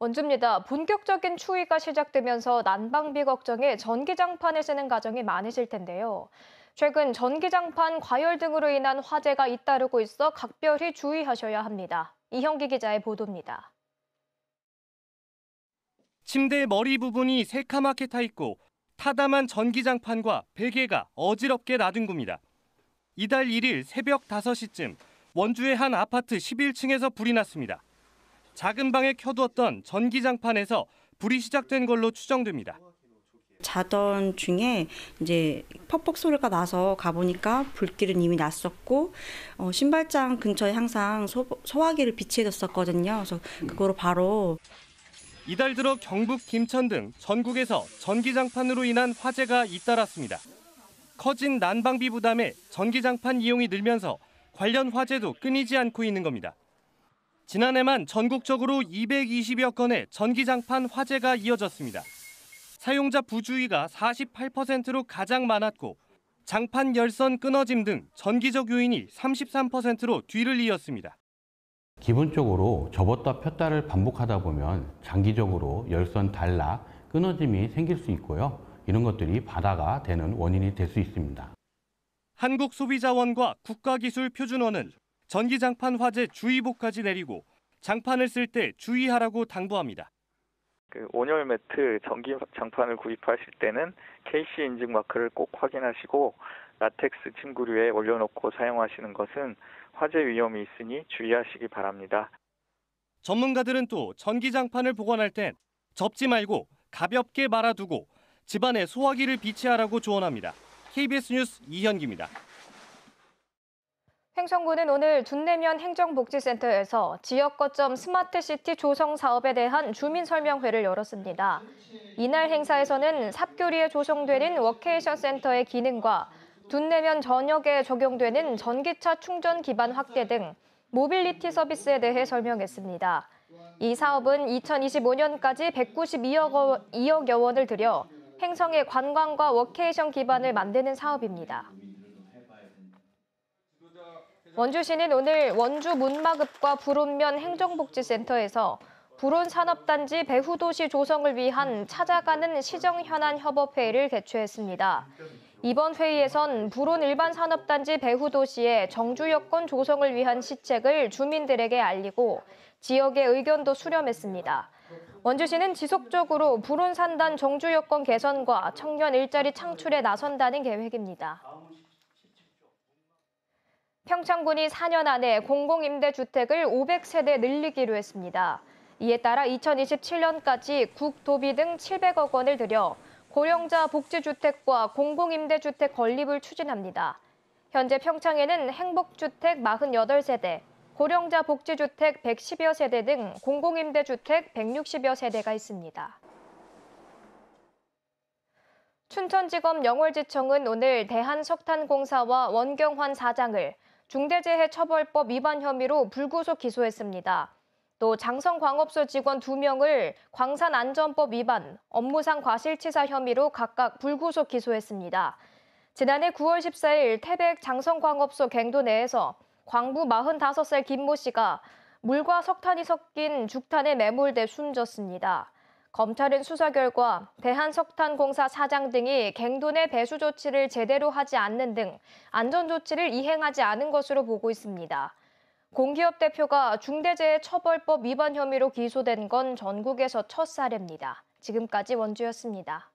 원주입니다. 본격적인 추위가 시작되면서 난방비 걱정에 전기장판을 쓰는 가정이 많으실 텐데요. 최근 전기장판 과열 등으로 인한 화재가 잇따르고 있어 각별히 주의하셔야 합니다. 이형기 기자의 보도입니다. 침대 머리 부분이 새카맣게 타 있고 타담한 전기장판과 베개가 어지럽게 나뒹굽니다. 이달 1일 새벽 5시쯤 원주의 한 아파트 11층에서 불이 났습니다. 작은 방에 켜두었던 전기장판에서 불이 시작된 걸로 추정됩니다. 자던 중에 이제 퍽퍽 소리가 나서 가보니까 불길은 이미 났었고 신발장 근처에 항상 소화기를 비치해뒀었거든요. 그래서 그거로 바로. 이달 들어 경북 김천 등 전국에서 전기장판으로 인한 화재가 잇따랐습니다. 커진 난방비 부담에 전기장판 이용이 늘면서 관련 화재도 끊이지 않고 있는 겁니다. 지난해만 전국적으로 220여 건의 전기장판 화재가 이어졌습니다. 사용자 부주의가 48%로 가장 많았고 장판 열선 끊어짐 등 전기적 요인이 33%로 뒤를 이었습니다. 기본적으로 접었다 폈다를 반복하다 보면 장기적으로 열선 단락, 끊어짐이 생길 수 있고요. 이런 것들이 발화가 되는 원인이 될 수 있습니다. 한국소비자원과 국가기술표준원은 전기장판 화재 주의보까지 내리고 장판을 쓸 때 주의하라고 당부합니다. 온열 매트 전기장판을 구입하실 때는 KC 인증 마크를 꼭 확인하시고 라텍스 침구류에 올려놓고 사용하시는 것은 화재 위험이 있으니 주의하시기 바랍니다. 전문가들은 또 전기장판을 보관할 땐 접지 말고 가볍게 말아두고 집안에 소화기를 비치하라고 조언합니다. KBS 뉴스 이현기입니다. 횡성군은 오늘 둔내면 행정복지센터에서 지역 거점 스마트시티 조성 사업에 대한 주민 설명회를 열었습니다. 이날 행사에서는 삽교리에 조성되는 워케이션 센터의 기능과 둔내면 전역에 적용되는 전기차 충전 기반 확대 등 모빌리티 서비스에 대해 설명했습니다. 이 사업은 2025년까지 192억 원을 들여 행성의 관광과 워케이션 기반을 만드는 사업입니다. 원주시는 오늘 원주 문마급과 불온면 행정복지센터에서 불온산업단지 배후도시 조성을 위한 찾아가는 시정현안협업회의를 개최했습니다. 이번 회의에선 불온 일반산업단지 배후도시의 정주여건 조성을 위한 시책을 주민들에게 알리고 지역의 의견도 수렴했습니다. 원주시는 지속적으로 불온산단 정주여건 개선과 청년 일자리 창출에 나선다는 계획입니다. 평창군이 4년 안에 공공임대주택을 500세대 늘리기로 했습니다. 이에 따라 2027년까지 국토비 등 700억 원을 들여 고령자 복지주택과 공공임대주택 건립을 추진합니다. 현재 평창에는 행복주택 48세대, 고령자 복지주택 110여 세대 등 공공임대주택 160여 세대가 있습니다. 춘천지검 영월지청은 오늘 대한석탄공사와 원경환 사장을 중대재해처벌법 위반 혐의로 불구속 기소했습니다. 또 장성광업소 직원 2명을 광산안전법 위반, 업무상 과실치사 혐의로 각각 불구속 기소했습니다. 지난해 9월 14일 태백 장성광업소 갱도 내에서 광부 45살 김모 씨가 물과 석탄이 섞인 죽탄에 매몰돼 숨졌습니다. 검찰은 수사 결과 대한석탄공사 사장 등이 갱도 내 배수 조치를 제대로 하지 않는 등 안전조치를 이행하지 않은 것으로 보고 있습니다. 공기업 대표가 중대재해처벌법 위반 혐의로 기소된 건 전국에서 첫 사례입니다. 지금까지 원주였습니다.